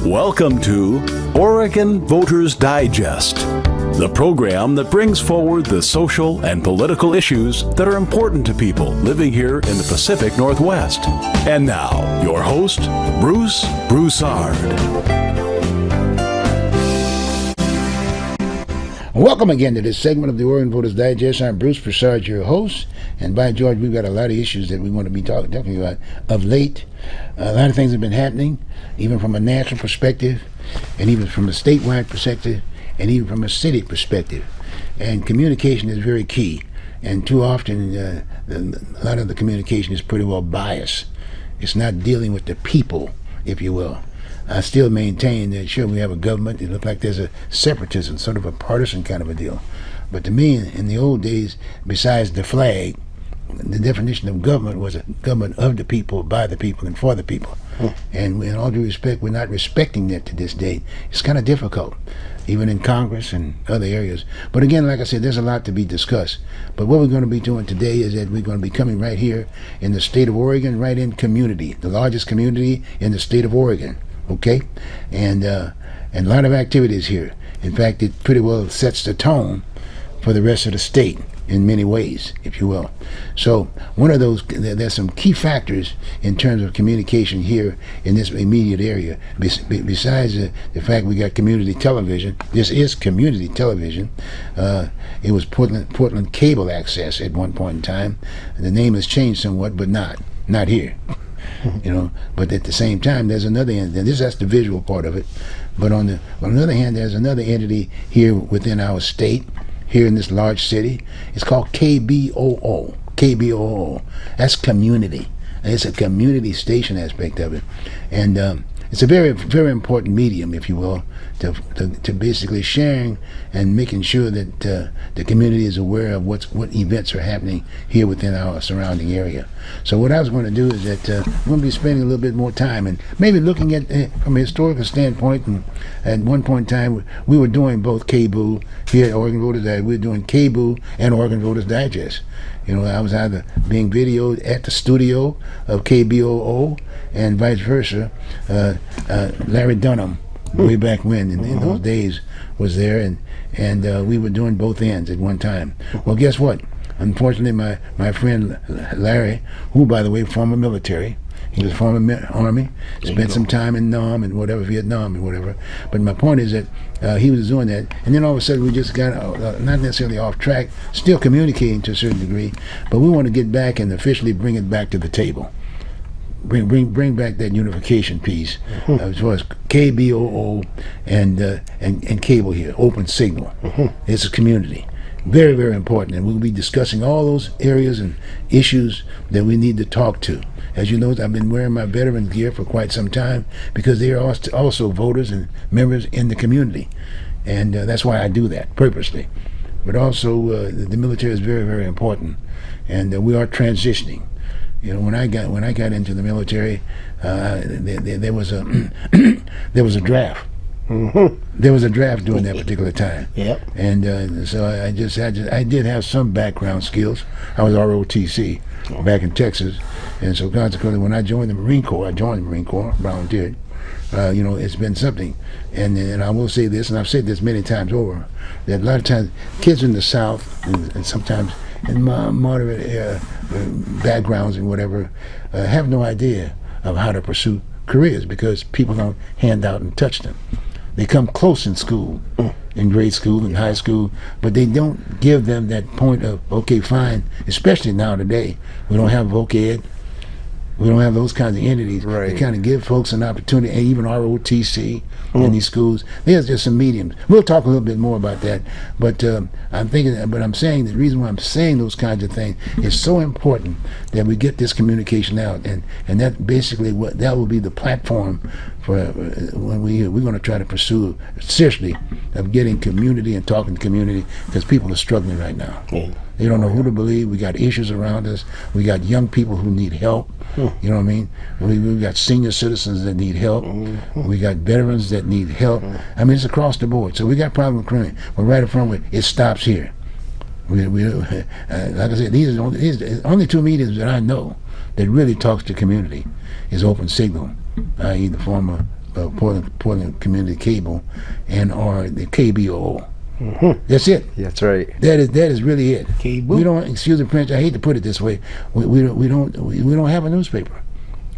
Welcome to Oregon Voters Digest, the program that brings forward the social and political issues that are important to people living here in the Pacific Northwest. And now, your host, Bruce Broussard. Welcome again to this segment of the Oregon Voters Digest. I'm Bruce Broussard, your host. And by George, we've got a lot of issues that we want to be talking about of late. A lot of things have been happening, even from a national perspective, and even from a statewide perspective, and even from a city perspective. And communication is very key. And too often, a lot of the communication is pretty well biased. It's not dealing with the people, if you will. I still maintain that, sure, we have a government. It looks like there's a separatism, sort of a partisan kind of a deal. But to me, in the old days, besides the flag, the definition of government was a government of the people, by the people, and for the people. And in all due respect, we're not respecting that to this day. It's kind of difficult, even in Congress and other areas. But again, like I said, there's a lot to be discussed. But what we're going to be doing today is that we're going to be coming right here in the state of Oregon, right in community, the largest community in the state of Oregon. Okay, and a lot of activities here. In fact, it pretty well sets the tone for the rest of the state in many ways, if you will. So one of those, there's some key factors in terms of communication here in this immediate area. Besides the fact we got community television, this is community television. It was Portland Cable Access at one point in time. The name has changed somewhat, but not here. You know, but at the same time, there's another end. And that's the visual part of it. But on the other hand, there's another entity here within our state, here in this large city. It's called KBOO. KBOO. That's community. And it's a community station aspect of it, and it's a very, very important medium, if you will, to basically sharing and making sure that the community is aware of what events are happening here within our surrounding area. So what I was going to do is that I'm going to be spending a little bit more time and maybe looking at from a historical standpoint. And at one point in time, we were doing both KBOO here at Oregon Voters Digest. We were doing KBOO and Oregon Voters Digest. You know, I was either being videoed at the studio of KBOO and vice versa. Larry Dunham, way back when, in those days, was there, and we were doing both ends at one time. Well, guess what? Unfortunately, my friend Larry, who, by the way, former military, he was former Army, spent some time in Nam and whatever, Vietnam and whatever. But my point is that he was doing that, and then all of a sudden we just got not necessarily off track, still communicating to a certain degree, but we want to get back and officially bring it back to the table. Bring back that unification piece as far as KBOO and cable here, open signal. It's a community. Very, very important, and we'll be discussing all those areas and issues that we need to talk to. As you know, I've been wearing my veteran gear for quite some time because they are also voters and members in the community, and that's why I do that purposely. But also, the military is very, very important, and we are transitioning. You know, when I got into the military, there was a draft. There was a draft during that particular time. Yep. And so I did have some background skills. I was ROTC back in Texas, and so consequently, when I joined the Marine Corps, volunteered. You know, it's been something, and I will say this, and I've said this many times over, that a lot of times kids in the South and sometimes in moderate backgrounds and whatever have no idea of how to pursue careers because people don't hand out and touch them. They come close in school, in grade school and high school, but they don't give them that point of, okay, fine, especially now today. We don't have voc ed. We don't have those kinds of entities. Right. They kind of give folks an opportunity, and even ROTC in these schools. There's just some mediums. We'll talk a little bit more about that. But I'm saying the reason why I'm saying those kinds of things is so important that we get this communication out, and that basically that will be the platform for when we're going to try to pursue seriously of getting community and talking to community, because people are struggling right now. They don't know who to believe. We got issues around us. We got young people who need help. You know what I mean? We've got senior citizens that need help. We got veterans that need help. I mean, it's across the board. So we got problems with crime. But right up front with it stops here. Like I said, these are only two mediums that I know that really talks to community is Open Signal, i.e. the former Portland Community Cable, and or the KBOO. That's it. That's right. That is really it. Cable. We don't, excuse the French, I hate to put it this way. We don't have a newspaper.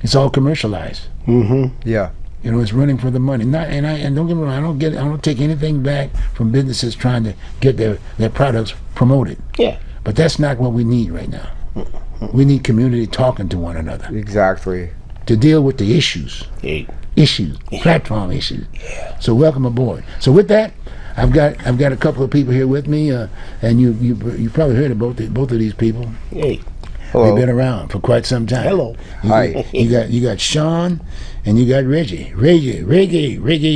It's all commercialized. Yeah. You know, it's running for the money. And don't get me wrong, I don't take anything back from businesses trying to get their products promoted. Yeah. But that's not what we need right now. We need community talking to one another Exactly. to deal with the issues, platform issues. Yeah. So welcome aboard. So with that, I've got a couple of people here with me, and you probably heard of both of these people. Hey. Hello. They've been around for quite some time. Hello. Hi. You got Sean, and you got Reggie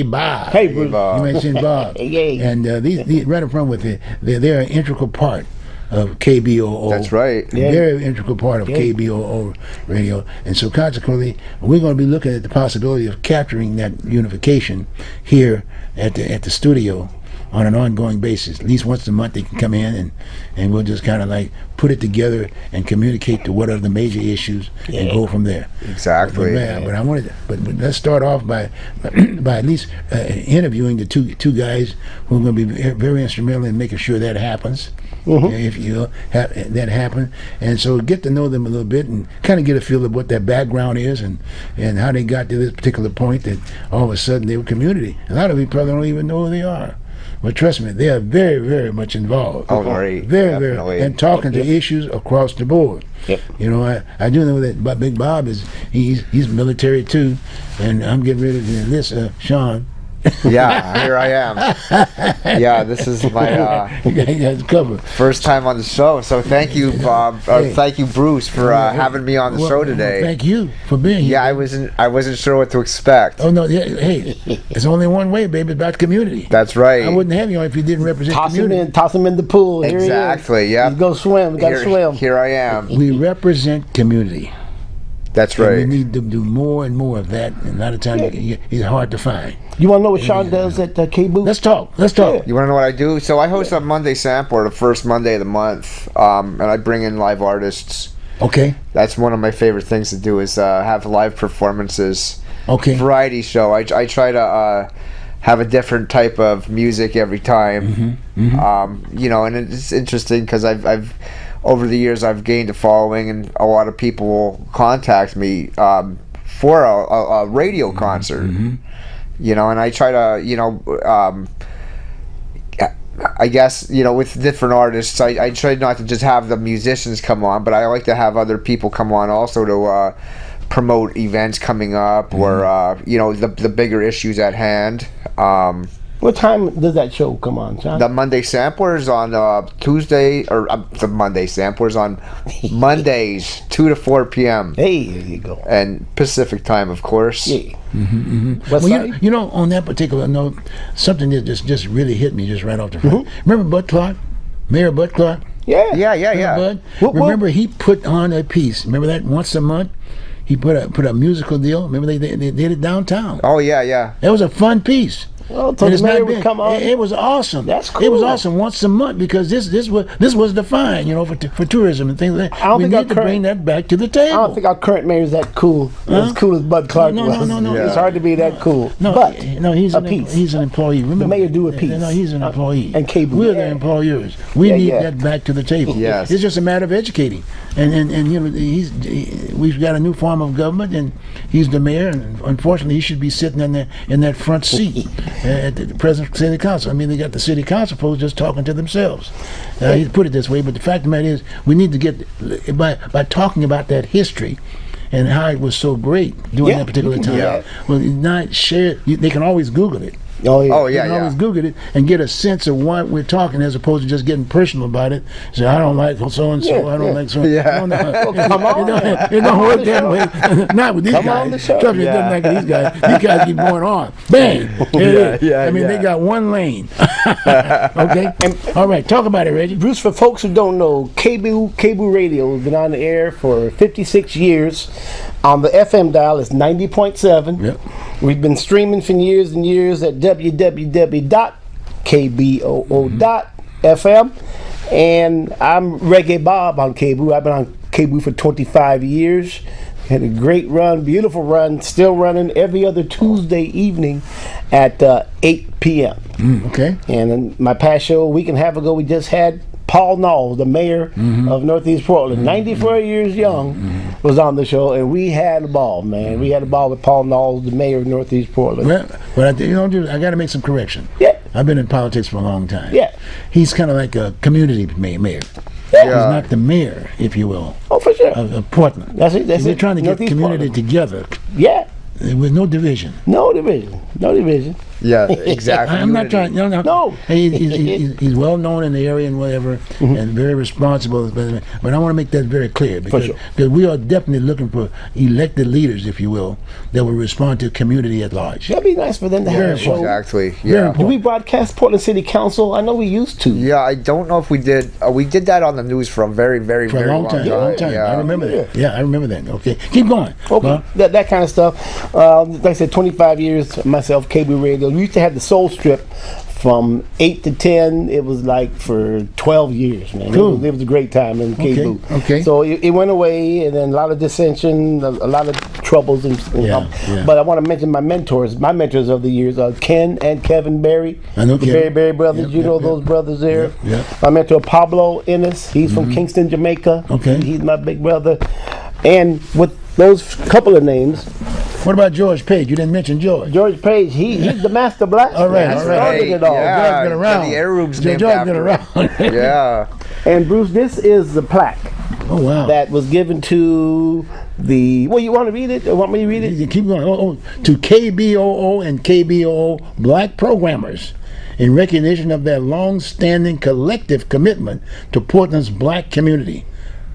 Bob. Hey, Bruce. You mentioned Bob. Hey. And these right up front with it, they're an integral part of KBOO. That's right. Yeah. Very integral part of KBOO radio. And so consequently, we're going to be looking at the possibility of capturing that unification here at the studio on an ongoing basis. At least once a month they can come in and we'll just kind of like put it together and communicate to what are the major issues and go from there. Exactly. But I wanted, but let's start off by at least interviewing the two guys who are going to be very instrumental in making sure that happens. If you have that happen, and so get to know them a little bit and kind of get a feel of what their background is and how they got to this particular point that all of a sudden they were community. A lot of people probably don't even know who they are. But trust me, they are very, very much involved. Oh, right. Very, Definitely. very, and talking to issues across the board. Yep. You know, I do know that Big Bob he's military too, and I'm getting ready to enlist Sean. Yeah, here I am. Yeah, this is my You guys cover. first time on the show, so thank you, Bob. Thank you, Bruce, for having me on the show today. Thank you for being here. Yeah, I wasn't sure what to expect. Oh no! Yeah, hey, it's only one way, baby. It's about community. That's right. I wouldn't have you on if you didn't represent community. Toss him in the pool. Here Exactly. he is. Yeah. He's go swim. We gotta swim. Here I am. We represent community. That's And we right. need to do more and more of that. And a lot of times it's hard to find. You want to know what Sean does at K-Boo? Let's talk. Let's talk. You want to know what I do? So I host a Monday Sampler, the first Monday of the month, and I bring in live artists. Okay. That's one of my favorite things to do is have live performances. Okay. Variety show. I try to have a different type of music every time. You know, and it's interesting because I've over the years I've gained a following, and a lot of people will contact me for a radio concert. You know, and I try to, you know, I guess, you know, with different artists, I try not to just have the musicians come on, but I like to have other people come on also to promote events coming up or, you know, the bigger issues at hand. What time does that show come on, Sean? The Monday Samplers on Tuesday, or the Monday Samplers on Mondays, 2 to 4 p.m. Hey, there you go. And Pacific time, of course. Yeah. West Well, side? you know, on that particular note, something that just really hit me just right off the front. Remember Bud Clark? Mayor Bud Clark? Yeah. Yeah. Bud? What? Remember he put on a piece. Remember that once a month? He put a musical deal. Remember they did it downtown. Oh, yeah. It was a fun piece. Well, so And the it's mayor not would big. come on. It was awesome. That's It was cool. awesome once a month because this was defined, you know, for tourism and things like that. I don't We think our need to current- bring that back to the I table. don't think our current mayor is that cool. As cool as Bud Clark No, was. no. Yeah. It's hard to be that cool. No, but no, he's a an piece. he's an employee. Remember, mayor do a piece. No, he's an employee. And cable. We're Yeah. the employers. We Yeah, need yeah. that back to the table. Yes. It's just a matter of educating. And you know, we've got a new form of government, and he's the mayor, and unfortunately, he should be sitting in that front seat at the president city council. I mean, they got the city council folks just talking to themselves. He put it this way, but the fact of the matter is, we need to get by talking about that history and how it was so great during Yeah, that particular you can time. do that. Well, not share. They can always Google it. Oh yeah. Oh, You can always Google it and get a sense of what we're talking, as opposed to just getting personal about it. Say, I don't like so and so. Yeah, I don't yeah. like so. Yeah. Come on. It don't work that way. Not with these Come guys. on the show. Trust me, it doesn't like these guys. These guys keep going on. Bang. There it is. Yeah, I mean, they yeah. got one lane. Okay. All right. Talk about it, Reggie. Bruce, for folks who don't know, cable radio has been on the air for 56 years. On the FM dial, it's 90.7. Yep. We've been streaming for years and years at www.kboo.fm. And I'm Reggae Bob on Cable. I've been on Cable for 25 years. Had a great run, beautiful run, still running every other Tuesday evening at 8 p.m. Okay. And in my past show, a week and a half ago, we just had Paul Knowles, the mayor of Northeast Portland, 94 years young, was on the show, and we had a ball, man. We had a ball with Paul Knowles, the mayor of Northeast Portland. Well, but I got to make some correction. Yeah. I've been in politics for a long time. Yeah. He's kind of like a community mayor. Yeah. He's not the mayor, if you will, Oh, for sure. of Portland. That's it. That's We're it. trying to get Northeast community Portland. together Yeah. with no division. No division. No division. Yeah, exactly. I'm not trying. No. He's well known in the area and whatever, and very responsible. But I want to make that very clear because we are definitely looking for elected leaders, if you will, that will respond to community at large. That'd be nice for them to have Very a show. Exactly. Very Yeah. important. Do we broadcast Portland City Council? I know we used to. Yeah, I don't know if we did. We did that on the news for a very, very, For a very long time. Yeah. I remember that. Yeah, I remember that. Okay, keep going. Okay, Well, that kind of stuff. Like I said, 25 years myself, cable radio. We used to have the Soul Strip from 8 to 10. It was like for 12 years, man. Cool. It was a great time in cable. Okay. So it went away, and then a lot of dissension, a lot of troubles. And Yeah. But I want to mention my mentors of the years, Ken and Kevin Berry. I know the Kevin. Berry brothers. Yep, You know yep, those brothers there. Yep. My mentor, Pablo Ennis. He's from Kingston, Jamaica. Okay. He's my big brother. And with those couple of names, what about George Page? You didn't mention George. George Page, he's the master blacksmith. All right, He all right. started it all. Yeah. George been around. The air room's George named been after around. Yeah. And Bruce, this is the plaque Oh wow. that was given to the. Well, you want to read it? Or want me to read it? You keep going. To KBOO and KBOO black programmers in recognition of their long-standing collective commitment to Portland's black community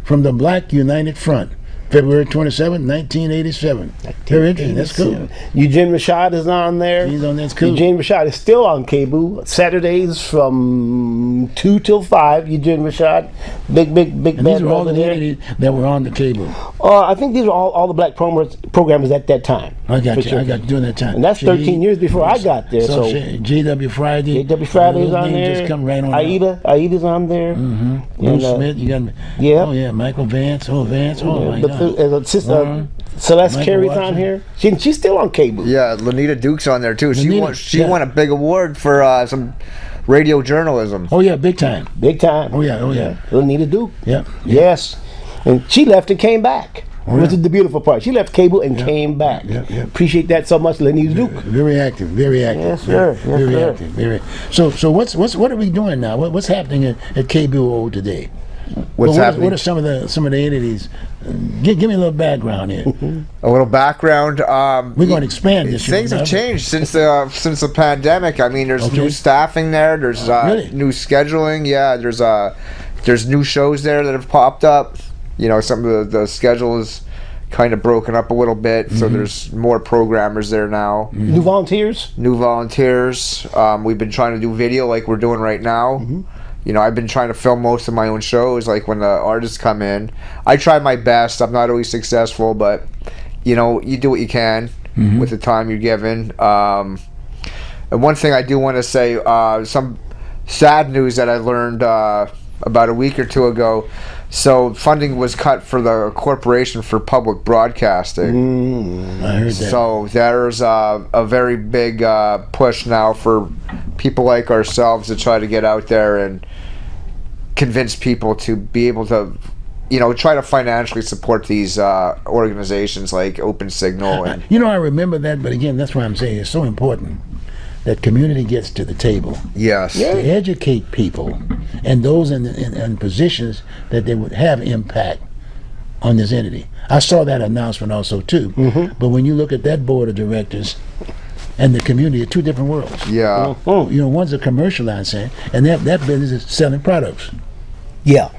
from the Black United Front. February 27, 1987. Very interesting. That's cool. Eugene Rashad is on there. He's on. That's cool. Eugene Rashad is still on cable Saturdays from 2 till 5. Eugene Rashad, big And these bad are all brother the there. entities that were on the cable. I think these are all the black programmers at that time. I got For you. sure. I got you during that time. And that's 13 years before I got there. So JW Friday. JW Friday's those on names there. Just come right on. out. Aida's on there. Bruce Smith. You got. yeah. Oh yeah. Michael Vance. Oh Vance. Oh my But God. Celeste Michael Carey's Watson. on here. She's still on cable. Yeah, Lanita Duke's on there too. She Lanita, won a big award for some radio journalism. Oh yeah, big time. Big time. Oh yeah. Lanita Duke. Yeah. Yes. And she left and came back. Oh, Which yeah. is the beautiful part. She left cable and came back. Yeah. Appreciate that so much, Lanita Duke. Very active. Very active. Yes, sir. Yes, very sir. active. Very. So what are we doing now? What's happening at KBOO today? What's happening? What are some of the entities? Give me a little background here. A little background. We're going to expand this. Things have changed since the pandemic. I mean, there's Okay. new staffing there. There's Really? new scheduling. Yeah, there's new shows there that have popped up. You know, some of the schedule is kind of broken up a little bit, so there's more programmers there now. New volunteers. New volunteers. We've been trying to do video like we're doing right now. You know, I've been trying to film most of my own shows, like when the artists come in. I try my best. I'm not always successful, but you know, you do what you can with the time you're given. And one thing I do want to say, some sad news that I learned about a week or two ago. So funding was cut for the Corporation for Public Broadcasting. I heard that. So there's a very big push now for people like ourselves to try to get out there and convince people to be able to, you know, try to financially support these organizations like Open Signal. And You know, I remember that, but again, that's why I'm saying it's so important that community gets to the table yes, to educate people and those in positions that they would have impact on this entity. I saw that announcement also too. But when you look at that board of directors and the community, are two different worlds. yeah, You know, one's a commercial, I'm saying, and that business is selling products. Yeah.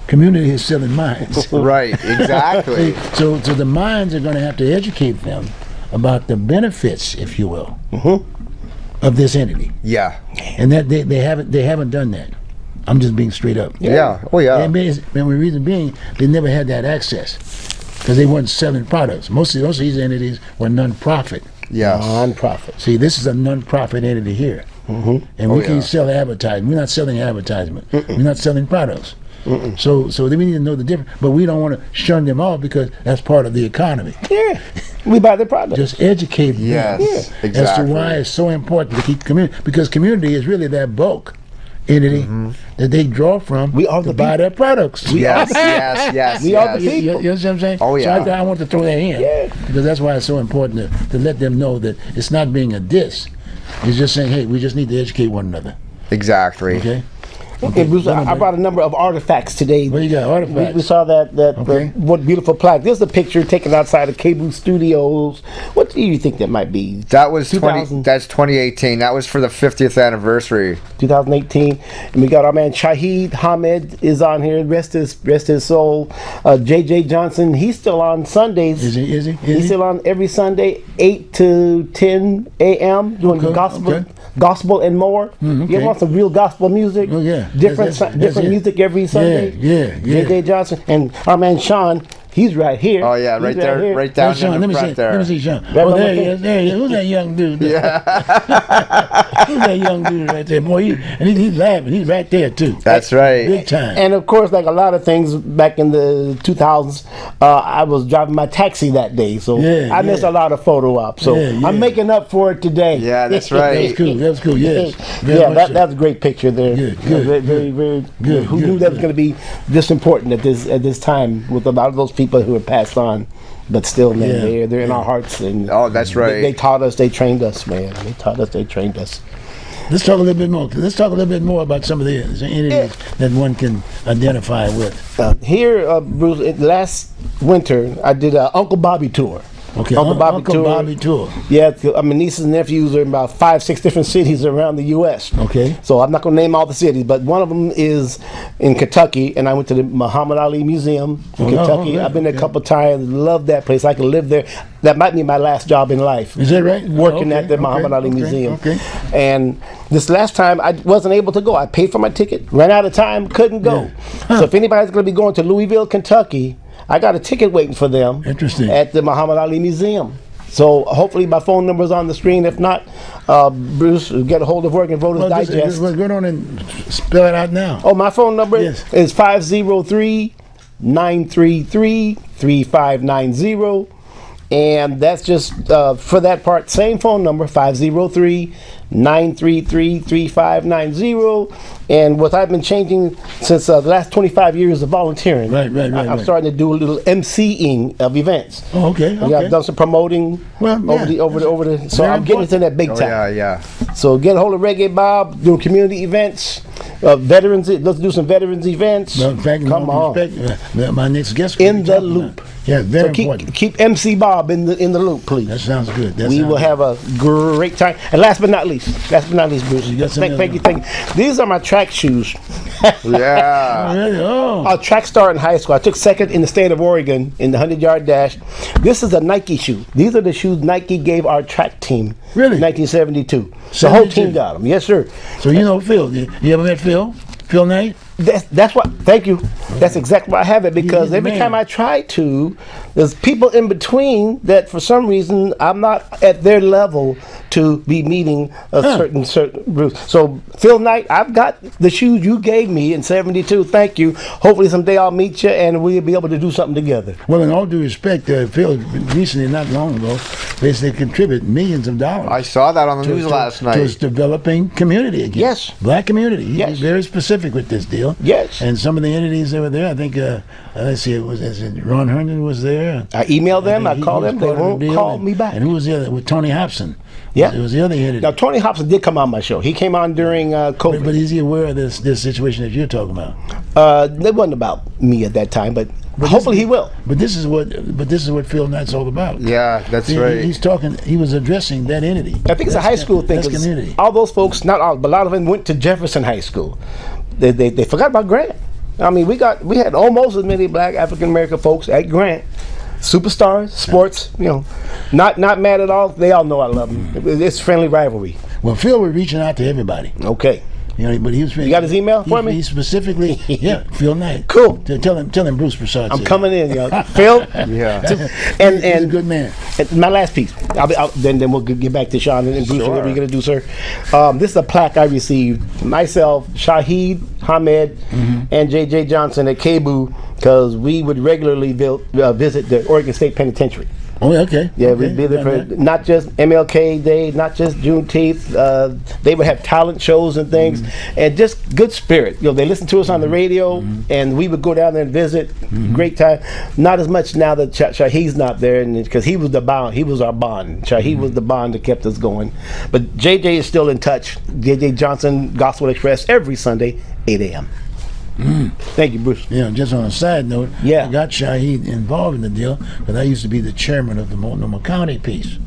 Community is selling minds. right, exactly. So the minds are going to have to educate them about the benefits, if you will, of this entity, Yeah, and that they haven't done that. I'm just being straight up. yeah, oh yeah, And the reason being, they never had that access because they weren't selling products. Most of these entities were non-profit. yes, Non-profit. See, this is a non-profit entity here, and we yeah. can sell advertising. We're not selling advertisement. We're not selling products. So then we need to know the difference. But we don't want to shun them off because that's part of the economy. Yeah, we buy their product. Just educate them Exactly. as to why it's so important to keep community, because community is really that bulk entity that they draw from We are to the buy their products. Yes, yes. We are the You know what I'm saying? Oh, yeah. So I want to throw that in because that's why it's so important to let them know that it's not being a diss. It's just saying, hey, we just need to educate one another. Exactly. Okay? Okay, Bruce, I brought a number of artifacts today. What you got? Artifacts? We saw that Okay. what beautiful plaque. This is a picture taken outside of Cable Studios. What do you think that might be? That was 2000. That's 2018. That was for the 50th anniversary. 2018, and we got our man Shahid Hamed is on here. Rest his soul. J.J. Johnson, he's still on Sundays. Is he? He's still on every Sunday, 8 to 10 a.m. doing gospel and more. You want some real gospel music? Oh, yeah. Different That's it. music every Sunday. Yeah. J.J. Johnson and our man Sean. He's right here. Oh yeah, He's right there, here. right down Sean, in the let front there. me see Sean. Right Oh, by there my he is. There he is. Who's that young dude? There? Yeah, Who's that young dude right there? Boy, he's laughing. He's right there, too. that's right. Big time. And of course, like a lot of things back in the 2000s, I was driving my taxi that day, so I missed a lot of photo ops. So I'm making up for it today. Yeah, that's That right. was cool. Yes. That's a great picture there. Good. Very good. Who knew that was going to be this important at this time with a lot of those people who have passed on, but still, man, they're in our hearts. And Oh, that's right. They taught us. They trained us, man. They taught us. They trained us. Let's talk a little bit more. Let's talk a little bit more about some of the entities that one can identify with. Here, Bruce, last winter, I did an Uncle Bobby tour. Okay, Uncle Bobby Uncle tour. Bobby tour. Yeah, my nieces and nephews are in about 5-6 different cities around the U.S. Okay. So I'm not going to name all the cities, but one of them is in Kentucky, and I went to the Muhammad Ali Museum in Kentucky. okay, I've been there a couple times. Love that place. I could live there. That might be my last job in life. Is that right? Working at the Muhammad Ali Museum. Okay. And this last time, I wasn't able to go. I paid for my ticket, ran out of time, couldn't go. So if anybody's going to be going to Louisville, Kentucky, I got a ticket waiting for them. Interesting. At the Muhammad Ali Museum. So hopefully my phone number's on the screen. If not, Bruce, get a hold of Oregon Voters Digest. Go on and spell it out now. Oh, my phone number Yes. is 503-933-3590. And that's just for that part, same phone number, 503-933-3590. And what I've been changing since the last 25 years of volunteering, I'm starting to do a little MCing of events. Oh, okay. I've done some promoting over the. So I'm getting into that big time. Yeah. So get a hold of Reggae Bob, doing community events, veterans. Let's do some veterans events. Well, in fact, come on, my next guest in the loop. Yeah, very so important. Keep MC Bob in the loop, please. That sounds good. We will have a great time. And last but not least, Bruce. Thank you. These are my track shoes. Yeah. Oh, really? Oh. A track star in high school. I took second in the state of Oregon in the 100-yard dash. This is a Nike shoe. These are the shoes Nike gave our track team. Really? 1972. The whole team got them. Yes, sir. So you know Phil. You ever met Phil? Phil Knight? That's what. Thank you. That's exactly why I have it, because every time I try to, there's people in between that for some reason I'm not at their level to be meeting a certain group. So Phil Knight, I've got the shoes you gave me in '72. Thank you. Hopefully someday I'll meet you and we'll be able to do something together. Well, in all due respect, Phil recently, not long ago, basically contributed millions of dollars. I saw that on the news last night. To his developing community again. Yes. Black community. He Yes. was very specific with this deal. Yes. And some of the entities that were there, I think, let's see, Ron Herndon was there. I emailed them. I called them. They won't call me back. And who was the other? With Tony Hobson. Yeah. It was the other entity. Now, Tony Hobson did come on my show. He came on during COVID. But is he aware of this situation that you're talking about? It wasn't about me at that time, but hopefully he will. But this is what Phil Knight's all about. Yeah, that's right. He's talking. He was addressing that entity. I think it's a high school thing. That's community. All those folks, not all, but a lot of them went to Jefferson High School. They forgot about Grant. I mean, we had almost as many black African American folks at Grant. Superstars, sports, not mad at all. They all know I love them. It's friendly rivalry. Well, Phil was reaching out to everybody. Okay. But he was. You got his email for me? He specifically, Phil Knight. Cool. Tell him Bruce Broussard. I'm coming in, Phil. Yeah. And he's a good man. And my last piece. Then we'll get back to Sean and Bruce. Whatever you're gonna do, sir. This is a plaque I received myself, Shahid Hamed, and J.J. Johnson at KBOO, because we would regularly visit the Oregon State Penitentiary. Oh, okay. Yeah, okay. we'd be there for not just MLK Day, not just Juneteenth. They would have talent shows and things, and just good spirit. They listen to us on the radio, and we would go down there and visit. Great time. Not as much now that Shahid's not there, and because he was the bond, he was our bond. Shahid was the bond that kept us going. But JJ is still in touch. JJ Johnson, Gospel Express, every Sunday, 8 a.m. Thank you, Bruce. Yeah, just on a side note, Yeah. I got Shahid involved in the deal because I used to be the chairman of the Multnomah County piece.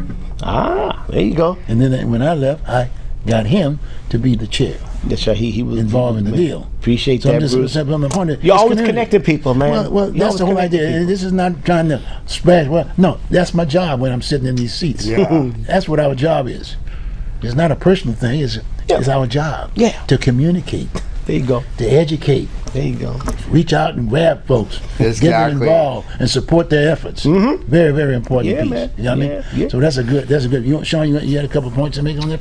Ah, there you go. And then when I left, I got him to be the chair. Yeah, Shahid, he was involved in the deal. Appreciate So that, I'm just Bruce. on the point. You're always connecting people, man. Well, that's the whole idea. This is not trying to splash. Well, no, that's my job when I'm sitting in these seats. Yeah. That's what our job is. It's not a personal thing. It's our job. Yeah. To communicate, There you go. to educate, There you go. reach out and grab folks, get them Exactly. involved, and support their efforts. Very, very important Yeah, piece. man. You know what I mean? Yeah. So that's a good. Sean, you had a couple points to make on that.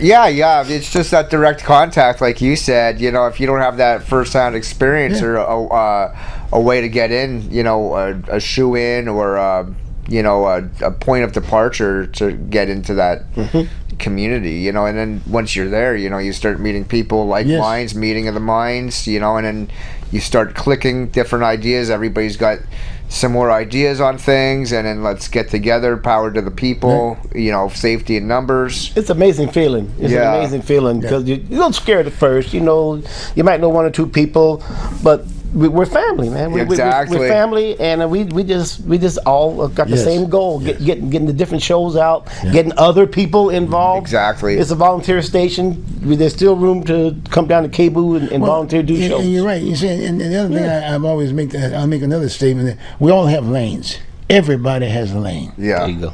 Yeah. It's just that direct contact, like you said. If you don't have that first-hand experience or a way to get in, a shoe in or a point of departure to get into that community, and then once you're there, you start meeting people like minds, meeting of the minds, and then you start clicking different ideas. Everybody's got similar ideas on things, and then let's get together, power to the people, safety in numbers. It's an amazing feeling. It's an amazing feeling because you're a little scared at first. You might know one or two people, but we're family, man. Exactly. We're family, and we just all got the same goal: getting the different shows out, getting other people involved. Exactly. It's a volunteer station. There's still room to come down to KBOO and volunteer do shows. And you're right. You see, and the other thing I've always I'll make another statement that we all have lanes. Everybody has a lane. Yeah. There you go.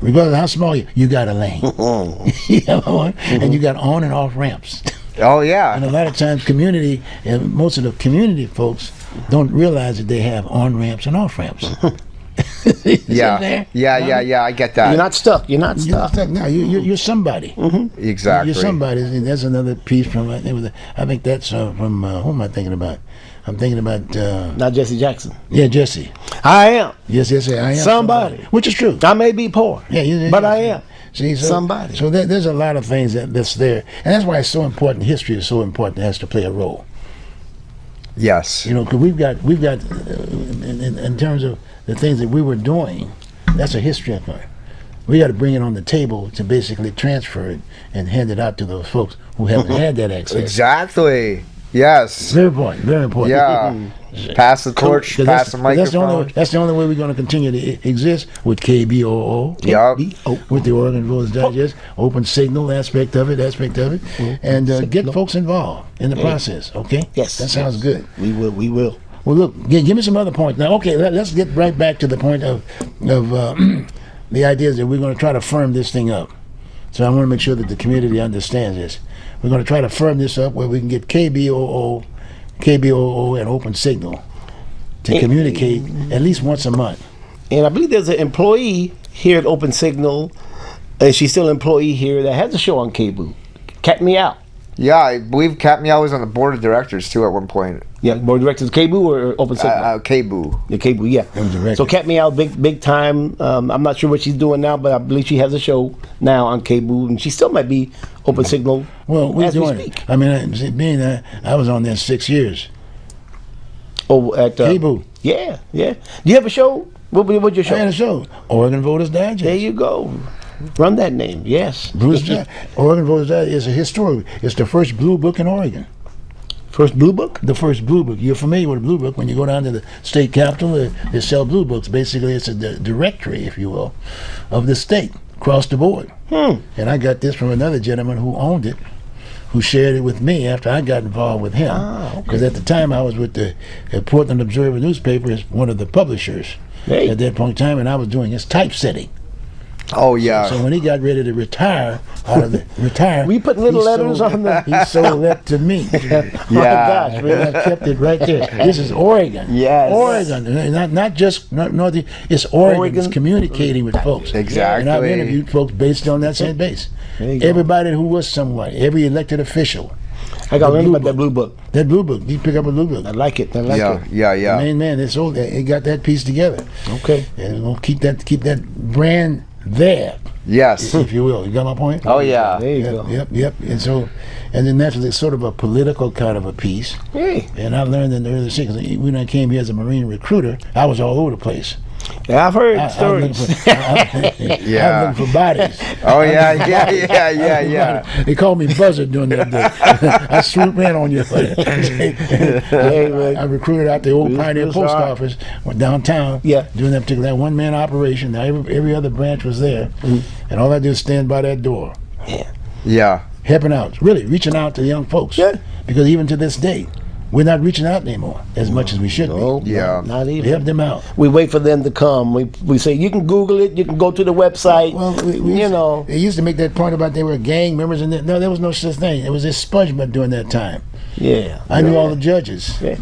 Regardless of how small you got a lane. And you got on and off ramps. Oh yeah. And a lot of times community, and most of the community folks don't realize that they have on ramps and off ramps. Yeah. I get that. You're not stuck. You're not You're stuck. no, you're somebody. Exactly. You're somebody. And that's another piece from. I think that's from. Who am I thinking about? I'm thinking about. Not Jesse Jackson. Yeah, Jesse. I am Yes, I am somebody. Which is true. I may be poor. Yeah, but I am. See, Somebody. So there's a lot of things that's there, and that's why it's so important. History is so important. It has to play a role. Yes. Because we've got in terms of the things that we were doing, that's a history of it. We got to bring it on the table to basically transfer it and hand it out to those folks who haven't had that access. Exactly. Yes. Very important. Very important. Yeah. Pass the torch, 'Cause pass the microphone. That's the only way we're going to continue to exist with KBOO. Yup. With the Oregon Voters Digest, open signal aspect of it, and get folks involved in the process. Okay. Yes. That sounds good. We will. Well, look, give me some other points now. Okay, let's get right back to the point of the idea is that we're going to try to firm this thing up. So I want to make sure that the community understands this. We're going to try to firm this up where we can get KBOO, and open signal to communicate at least once a month. And I believe there's an employee here at Open Signal, and she's still an employee here that has a show on KBOO. Cat Me Out. Yeah, I believe Cap Meow was on the board of directors too at one point. Yeah, board of directors, KBOO or Open Signal? KBOO. The KBOO, yeah. director. So Cat Me Out, big time. I'm not sure what she's doing now, but I believe she has a show now on KBOO, and she still might be Open Signal. Well, we're as doing we it. speak. I mean, being I was on there 6 years. Oh, at KBOO. Yeah. Do you have a show? What's your show? I had a show, Oregon Voters Digest. There you go. Run that name. Yes. Bruce Oregon Voters Digest is a historic. It's the first blue book in Oregon. First Blue Book? The first blue book. You're familiar with a blue book. When you go down to the state capitol, they sell blue books. Basically, it's a directory, if you will, of the state across the board. And I got this from another gentleman who owned it, who shared it with me after I got involved with him. Because at the time I was with the Portland Observer newspaper as one of the publishers at that point in time, and I was doing his typesetting. Oh yeah. So when he got ready to retire, We put little letters on the. He sold that to me. Oh my gosh, man. And I kept it right there. This is Oregon. Yes. Oregon, not just Northeast. It's Oregon. It's Oregon. communicating with folks. Exactly. And I've interviewed folks based on that same base. There you go. Everybody who was somebody, every elected official, I got to learn Blue about that blue book. That blue book. You pick up a blue book. I like it. I like Yeah, it. yeah. Man, it's old. It got that piece together. Okay. And we'll keep that brand there, Yes. if you will. You got my point? Oh yeah. There you go. Yep. And then that's sort of a political kind of a piece. Hey. And I learned in the early 60s, when I came here as a Marine recruiter, I was all over the place. Yeah, I've heard I was stories. Yeah. I was looking for bodies. Oh yeah. They called me Buzzard during that day. I swooped in on you. I recruited out the old Pioneer Post Office, went downtown, Yeah. doing that particular one-man operation. Now every other branch was there, and all I did was stand by that door, Yeah. helping out, really reaching out to the young folks. Yeah. Because even to this day, we're not reaching out anymore as much as we should No, be. Yeah. not We even. help them out. We wait for them to come. We say you can Google it. You can go to the website. Well, you know. they used to make that point about they were gang members, and no, there was no such thing. It was expungement during that time. Yeah. I knew all the judges. Yeah.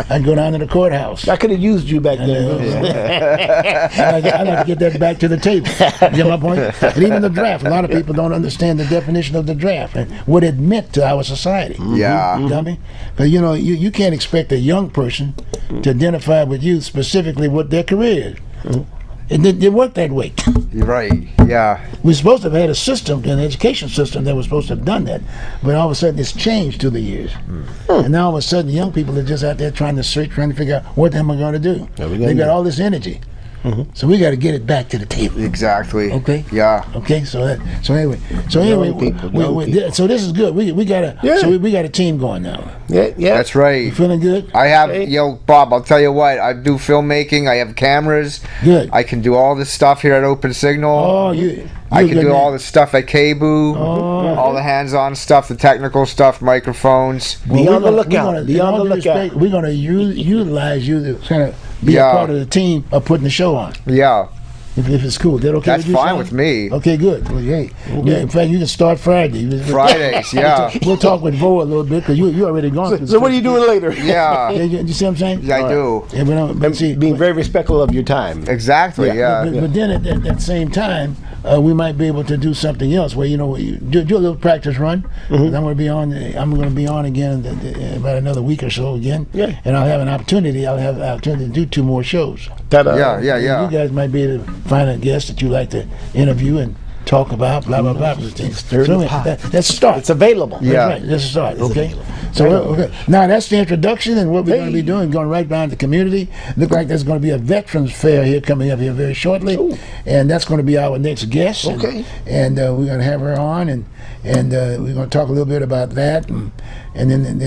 I'd go down to the courthouse. I could have used you back then. I'd like to get that back to the table. You get my point? And even the draft. A lot of people don't understand the definition of the draft and what it meant to our society. Yeah. You got me? Because you can't expect a young person to identify with you specifically what their career is. It didn't work that way. You're right. Yeah. We're supposed to have had a system, an education system that was supposed to have done that. But all of a sudden it's changed through the years. And now all of a sudden young people are just out there trying to search, trying to figure out what the hell am I going to do. They've got all this energy. So we got to get it back to the table. Exactly. Okay. Yeah. Okay. So anyway, people. so this is good. We got a we got a team going now. Yeah. That's right. You feeling good? I have, Okay. Bob, I'll tell you what, I do filmmaking, I have cameras. Good. I can do all this stuff here at Open Signal. Oh, I can do all the stuff at KBOO, all the hands-on stuff, the technical stuff, microphones. Be on the lookout. Be on the lookout. We're going to utilize you to kind of be Yeah. a part of the team of putting the show on. Yeah, If it's cool, that okay that's with you? fine Sean? with me. Okay, good. Well, hey, yeah, in fact, you can start Friday. Fridays, yeah. We'll talk with Vo a little bit because you already gone. through So what are you doing later? Yeah, You see what I'm saying? I do. Yeah, but see, Being very respectful of your time. Exactly, yeah. But then at that same time, we might be able to do something else where you do a little practice run. I'm going to be on. I'm going to be on again in about another week or so again. Yeah. And I'll have an opportunity. I'll have an opportunity to do 2 more shows. Yeah. You guys might be able to find a guest that you like to interview and talk about, blah blah blah. So anyway, let's start. It's available. Yeah. Right, let's start. Okay. So okay. Now that's the introduction and what we're going to be doing. Going right down the community. Look like there's going to be a veterans fair here coming up here very shortly, and that's going to be our next guest. Okay. And we're going to have her on, and we're going to talk a little bit about that, and then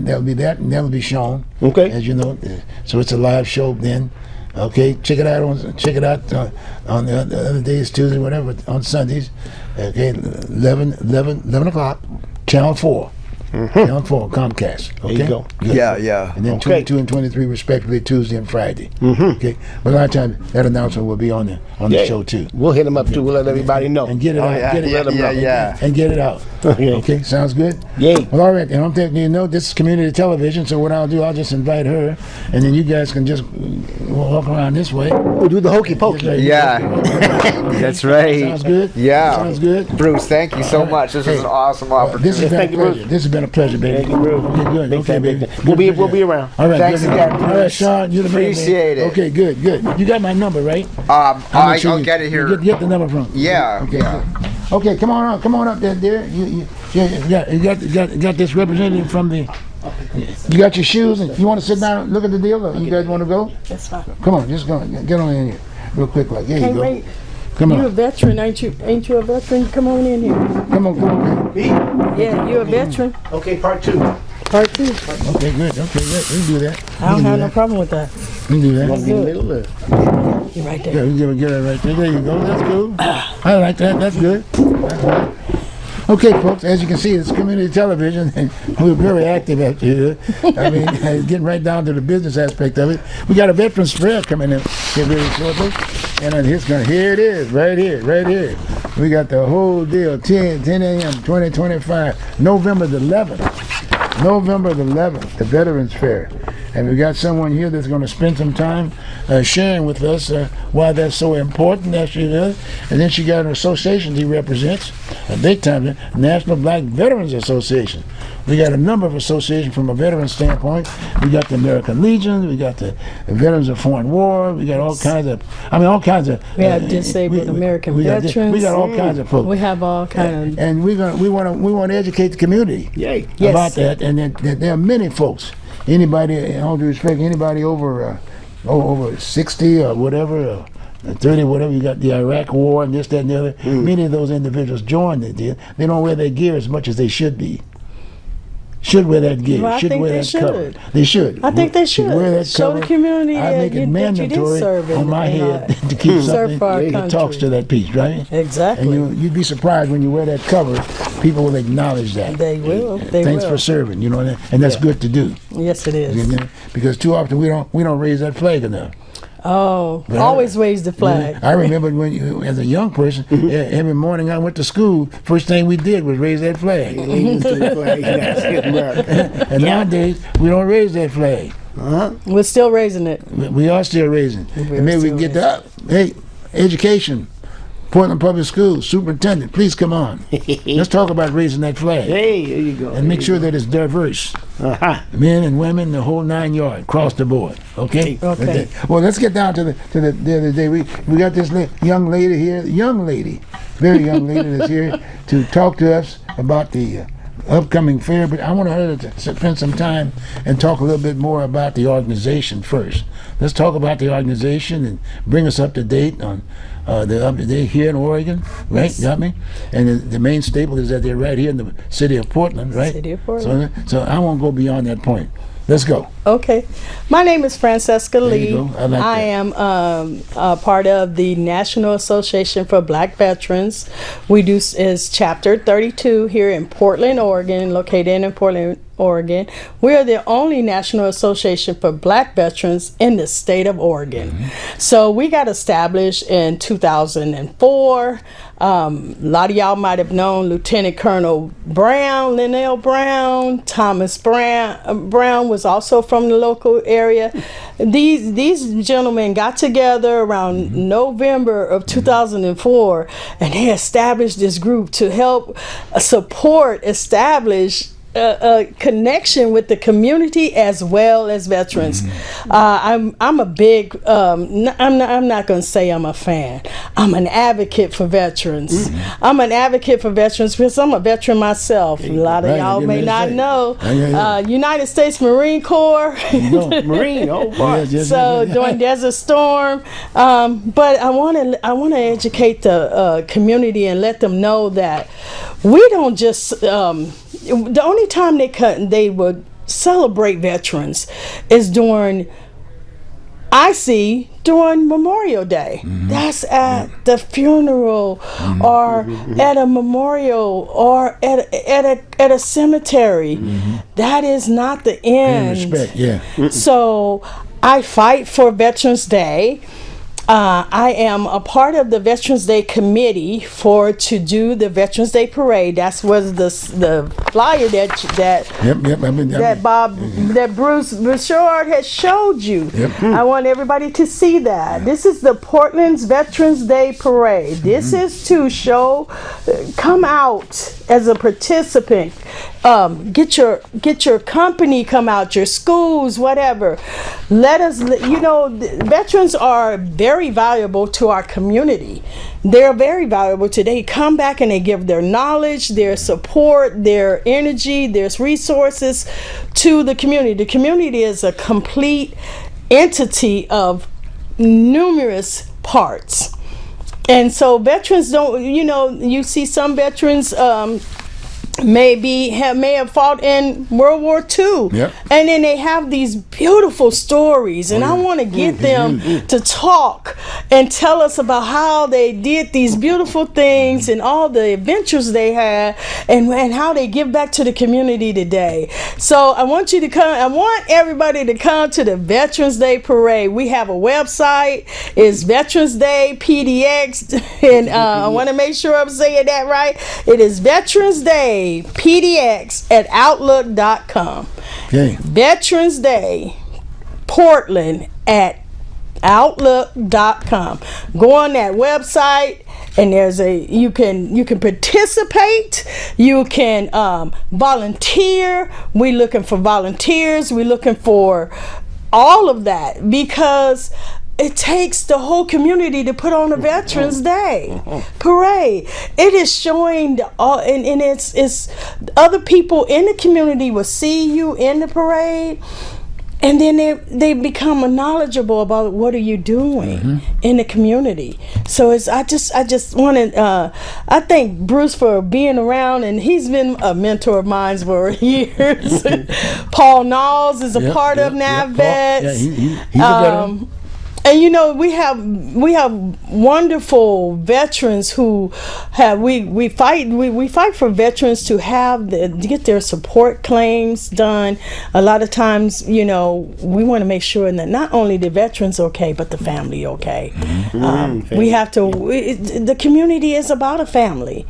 that'll be that, and that'll be shown. Okay. As you know, so it's a live show then. Okay, check it out on the other days, Tuesday, whatever, on Sundays. Okay, 11 o'clock, Channel 4. Channel 4, Comcast. Okay? There you go. Good. Yeah. And then Okay. 22 and 23 respectively, Tuesday and Friday. Okay, but a lot of times that announcement will be on the show too. We'll hit them up too. We'll let everybody know. And get it out. yeah, Get it yeah, let 'em yeah, know. yeah. And get it out. Okay. Okay, sounds good? Yay. Well, all right. And I'm thinking, this is community television, so what I'll do, I'll just invite her, and then you guys can just walk around this way. We'll do the hokey pokey. Yeah. That's right. Sounds good? Yeah. Sounds good? Bruce, thank you so All right. much. This was an awesome This has opportunity. been Thank a you, pleasure. Bruce. This has been a pleasure, baby. Thank you, Bruce. Okay, good. Big Okay, time, baby. big time. We'll be around. All right. Thanks good. again, All right, Bruce. Sean, you're the man, baby. Appreciate it. Okay, good. You got my number, right? I'll I'll get it here. Get the number from. Yeah, Okay. yeah. Good. Okay, come on up there, dear. You got this representative from the. You got your shoes, and you want to sit down and look at the deal, or you guys want to go? That's fine. Come on, just go. Get on in here, real quick, like. There you Can't go. wait. Come You're a on, veteran, ain't you? Ain't you a veteran? Come on in here. come on. Yeah, you're a veteran. Okay, part 2. Part 2. Okay, good. Okay, good. We can do that. I don't have no problem with that. We can do that. In the middle there. You're right there. Yeah, we can get it right there. There you go. That's cool. I like that. That's good. That's good. Okay, folks, as you can see, it's community television, and we're very active out here. I mean, getting right down to the business aspect of it. We got a veterans fair coming in here very shortly, and here it is, right here. We got the whole deal, 10 a.m., 2025, November the 11th, the Veterans Fair. And we got someone here that's going to spend some time sharing with us why that's so important, that she does. And then she got an association she represents, a big time, National Black Veterans Association. We got a number of associations from a veteran standpoint. We got the American Legion. We got the Veterans of Foreign War. We got all kinds of. We have disabled American veterans. We got all kinds of folks. We have all kind of. And we want to educate the community about that. And that there are many folks. Anybody, in all due respect, anybody over 60 or whatever. 30, whatever, you got the Iraq War and this, that, and the other. Many of those individuals joined it. They don't wear their gear as much as they should be. Should wear that gear. Well, I should think wear they that should. cover. They should. I think they should. Wear that Show cover. the community I that make it you did mandatory serve on my head to keep something for our that country. talks to that piece, right? Exactly. And you'd be surprised when you wear that cover, people will acknowledge that. They will. They Thanks will. for serving, you know, and that's good to do. Yes, it is. Because too often we don't raise that flag enough. Oh, always raise the flag. I remember when you, as a young person, every morning I went to school, first thing we did was raise that flag. And nowadays, we don't raise that flag. We're still raising it. We are still raising. And maybe we can still get up. Hey, education, Portland Public Schools, superintendent, please come on. Let's talk about raising that flag. Hey, there you go. And make sure that it's diverse. Men and women, the whole 9 yards, across the board. Okay? Okay. Well, let's get down to the other day. We got this young lady here, very young lady that's here to talk to us about the upcoming fair. But I want her to spend some time and talk a little bit more about the organization first. Let's talk about the organization and bring us up to date on they're here in Oregon, right? Yes. Got me? And the main staple is that they're right here in the city of Portland, right? City of Portland. So I won't go beyond that point. Let's go. Okay. My name is Francesca Lee. you go. I like that. am a part of the National Association for Black Veterans. We do is chapter 32 here in Portland, Oregon, located in Portland, Oregon. We are the only National Association for Black Veterans in the state of Oregon. So we got established in 2004. A lot of y'all might have known Lieutenant Colonel Brown, Linnell Brown, Thomas Brown was also from the local area. These gentlemen got together around November of 2004, and they established this group to help establish a connection with the community as well as veterans. I'm a big I'm not going to say I'm a fan. I'm an advocate for veterans. I'm an advocate for veterans because I'm a veteran myself. A lot of y'all may not know. United States Marine Corps. Marine, oh boy. So during Desert Storm, but I want to educate the community and let them know that we don't just the only time they would celebrate veterans is during Memorial Day. That's at the funeral or at a memorial or at a cemetery. That is not the end. Respect, yeah. So I fight for Veterans Day. I am a part of the Veterans Day committee to do the Veterans Day parade. That was the flyer that Bruce Bouchard has showed you. I want everybody to see that. This is the Portland's Veterans Day parade. This is to come out as a participant. Get your company come out, your schools, whatever. Veterans are very valuable to our community. They're very valuable They come back and they give their knowledge, their support, their energy, their resources to the community. The community is a complete entity of numerous parts. And so veterans don't, you see some veterans may have fought in World War II, and then they have these beautiful stories, and I want to get them to talk and tell us about how they did these beautiful things and all the adventures they had, and how they give back to the community today. So I want everybody to come to the Veterans Day Parade. We have a website. It's Veterans Day PDX, and I want to make sure I'm saying that right. It is Veterans Day PDX at Outlook.com. Okay. Veterans Day Portland at Outlook.com. Go on that website and you can participate, you can volunteer. We're looking for volunteers, we're looking for all of that, because it takes the whole community to put on a Veterans Day parade. It is showing and it's other people in the community will see you in the parade, and then they become knowledgeable about what are you doing in the community. So I just wanted I thank Bruce for being around, and he's been a mentor of mine for years. Paul Knowles is a part of NAVVETS. Yeah, he's a veteran. And you know, we have wonderful veterans who have we fight for veterans to get their support claims done. A lot of times, you know, we want to make sure that not only the veterans okay, but the family okay. We have to. The community is about a family.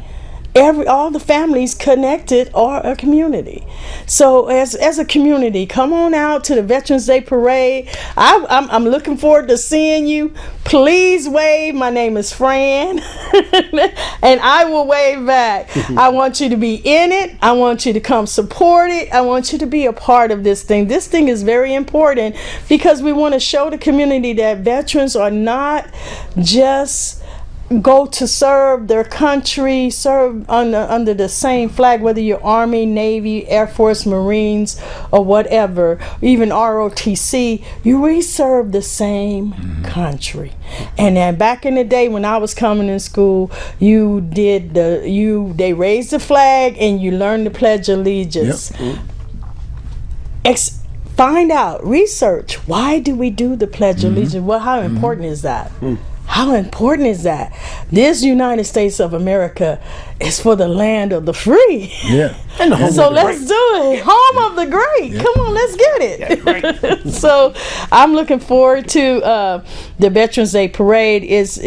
All the families connected are a community. So as a community, come on out to the Veterans Day Parade. I'm looking forward to seeing you. Please wave. My name is Fran, and I will wave back. I want you to be in it. I want you to come support it. I want you to be a part of this thing. This thing is very important because we want to show the community that veterans are not just go to serve their country, serve under the same flag, whether you're Army, Navy, Air Force, Marines, or whatever, even ROTC, we serve the same country. And then back in the day when I was coming in school, they raised the flag and you learned the Pledge of Allegiance. Find out, research, why do we do the Pledge of Allegiance? Well, how important is that? How important is that? This United States of America is for the land of the free. Yeah. And so let's do it. Home of the great. Yeah. Come on, let's get it. Yeah, right. So I'm looking forward to the Veterans Day Parade. It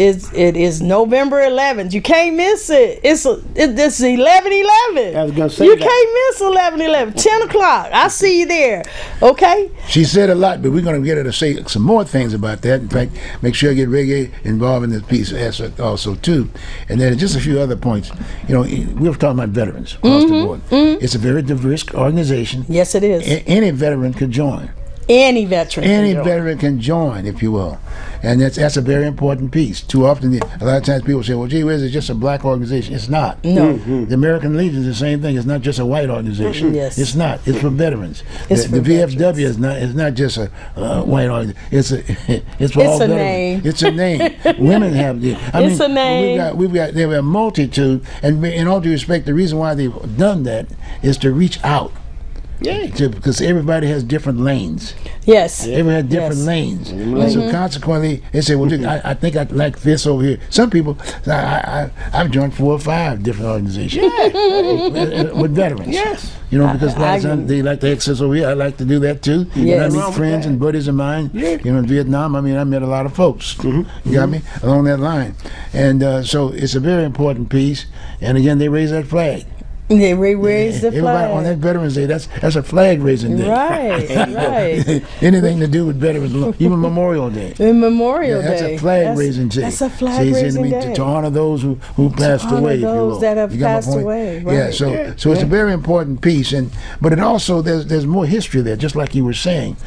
is November 11th. You can't miss it. It's 11/11. I was gonna say you that. can't miss 11/11. 10 o'clock. I see you there. Okay. She said a lot, but we're going to get her to say some more things about that. In fact, make sure you get Reggae involved in this piece also too. And then just a few other points. You know, we were talking about veterans across the board. It's a very diverse organization. Yes, it is. Any veteran could join. Any veteran can join, if you will. And that's a very important piece. Too often, a lot of times people say, well, gee whiz, it's just a black organization. It's not. No. The American Legion is the same thing. It's not just a white organization. Yes. It's not. It's for veterans. It's the for VFW is not just a white organization. It's for all veterans. Name. It's a name. Women have the. It's a name. We've got there were a multitude, and in all due respect, the reason why they've done that is to reach out. Yeah, because everybody has different lanes. Yes. Everybody has different lanes. And so consequently, they say, well, I think I like this over here. Some people, I've joined 4 or 5 different organizations with veterans. Yes. You know, because a lot of times they like to access over here. I like to do that too. Yes. And I meet friends and buddies of mine. You know, in Vietnam, I met a lot of folks. You got me? Along that line. And so it's a very important piece. And again, they raise that flag. They raise the flag. Everybody on that Veterans Day, that's a flag raising day. Right. Anything to do with veterans, even Memorial Day. Memorial Day. That's a flag raising day. That's a flag raising day. To honor those who passed away. Those that have passed away. Right. Yeah. So it's a very important piece, but it also there's more history there. Just like you were saying,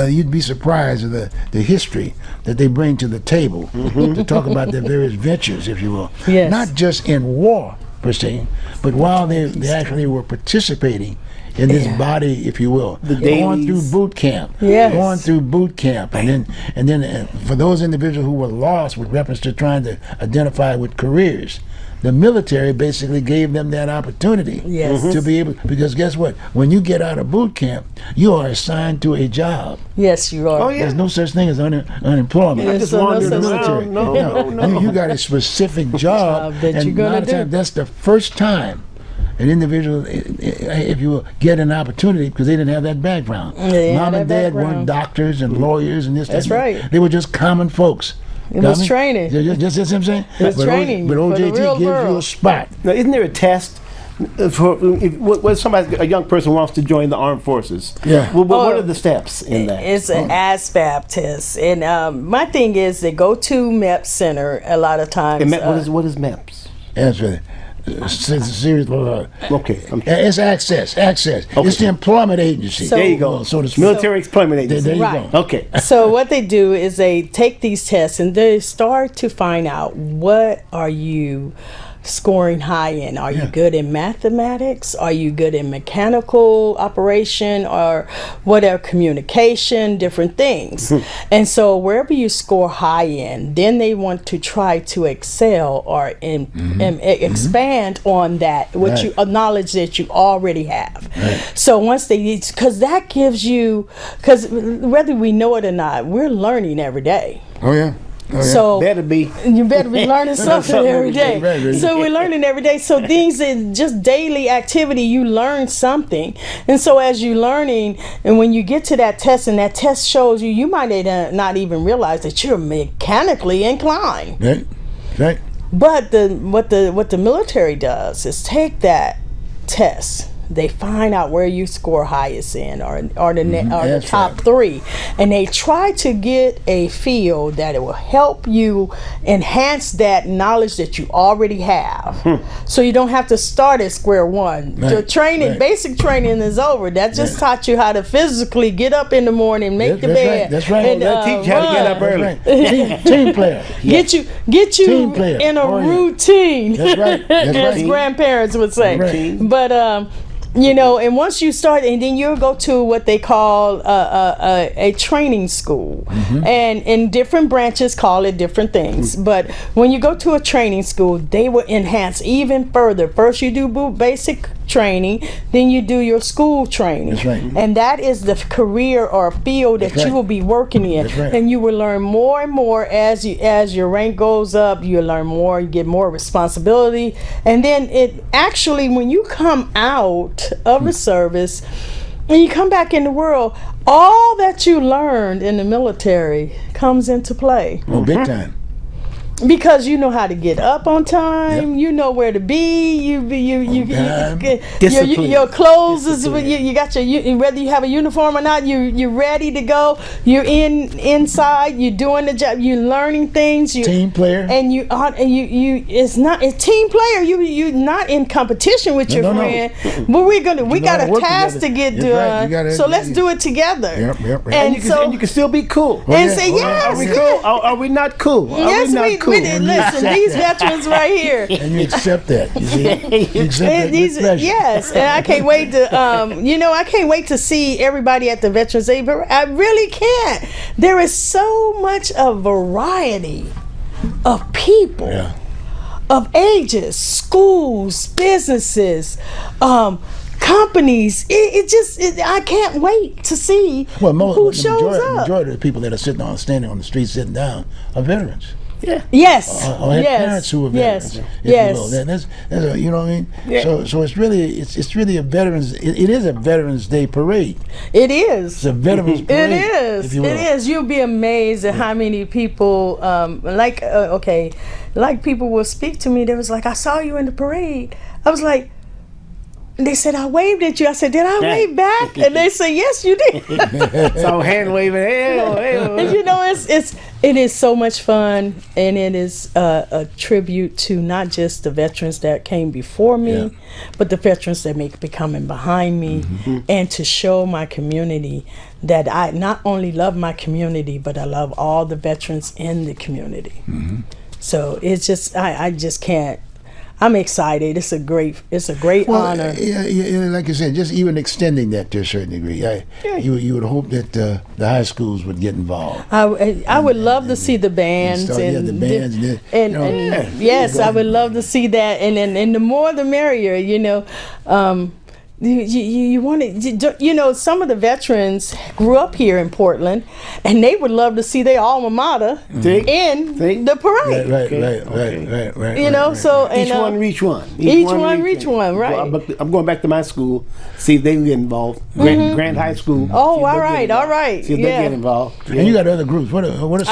you'd be surprised at the history that they bring to the table to talk about their various ventures, if you will. Yes. Not just in war per se, but while they actually were participating in this body, if you will, going through boot camp, and then for those individuals who were lost with reference to trying to identify with careers, the military basically gave them that opportunity to be able, because guess what? When you get out of boot camp, you are assigned to a job. Yes, you are. Oh, yeah. There's no such thing as unemployment. Yes, Just no wander the such military. thing. No. You got a specific job that and you're gonna a lot of do. times that's the first time an individual, if you will, get an opportunity because they didn't have that background. Mom and dad weren't doctors and lawyers and this. That's right. They were just common folks. It was training. Just what I'm saying. It was training But for the OJT real gives you world. a spot. Now, isn't there a test What a young person wants to join the armed forces. Yeah. What are the steps in that? It's an ASVAB test, and my thing is they go to MEP Center a lot of times. And what is MEPS? That's right. Serious. Okay. It's access. Okay. It's the employment agency. So- There you go. So the Military employment agency. There you Right. go. Okay. So what they do is they take these tests and they start to find out what are you scoring high in. Are you good in mathematics? Are you good in mechanical operation or whatever, communication, different things? And so wherever you score high in, then they want to try to excel or expand on that, what you knowledge that you already have. So once because that gives you, because whether we know it or not, we're learning every day. Oh yeah. So Better be. you better be learning something every day. Right. So we're learning every day. So things that just daily activity, you learn something. And so as you're learning, and when you get to that test and that test shows you, you might not even realize that you're mechanically inclined. Right. But what the military does is take that test. They find out where you score highest in, or the top three, and they try to get a feel that it will help you enhance that knowledge that you already have, so you don't have to start at square one. The training, basic training, is over. That just taught you how to physically get up in the morning, make the bed. That's right. And, That teach you how to get up early. Team player. Get you Team player. in a Oh, yeah. routine. That's right. As grandparents would say. Right. But and once you start, and then you'll go to what they call a training school, and in different branches call it different things. But when you go to a training school, they will enhance even further. First you do basic training, then you do your school training. That's right. And that is the career or field that you will be working in. That's right. And you will learn more and more as your rank goes up. You learn more, you get more responsibility, and then it actually, when you come out of the service and you come back in the world, all that you learned in the military comes into play. Oh, big time. Because you know how to get up on time, you know where to be. Your clothes is you got your, whether you have a uniform or not, you're ready to go. You're inside. You're doing the job. You're learning things. Team player. And you it's not a team player. You're not in competition with your friend. But we got a task to get done. So let's do it together. Yep. And you can still be cool. And say yes. Are we cool? Are we not cool? Yes, we cool. Listen, these veterans right here. And you accept that. You see? You accept that with pleasure. Yes, and I can't wait to, I can't wait to see everybody at the Veterans Day. But I really can't. There is so much of variety of people, of ages, schools, businesses, companies. I can't wait to see who shows up. The majority of the people that are standing on the street, sitting down, are veterans. Yeah. Yes. Or have parents who are veterans. Yes. That's you know what I mean. Yeah. So it's really a veterans. It is a Veterans Day parade. It is. It's a veterans parade. It is. If you will. It is. You'll be amazed at how many people, like people will speak to me. They was like, I saw you in the parade. I was like, they said, I waved at you. I said, did I wave back? And they said, yes, you did. So hand waving. And it is so much fun, and it is a tribute to not just the veterans that came before me, but the veterans that may be coming behind me, and to show my community that I not only love my community, but I love all the veterans in the community. So it's just, I just can't. I'm excited. It's a great honor. Yeah, like you said, just even extending that to a certain degree. You would hope that the high schools would get involved. I would love to see the bands yes, I would love to see that, and the more the merrier. you want to, you know, some of the veterans grew up here in Portland, and they would love to see their alma mater in the parade. Right. You know, so and, Each one reach one. Reach one, right. Well, I'm going back to my school, see if they get involved. Grand High School. Oh, all right. See if they get involved. And you got other groups. What are some of the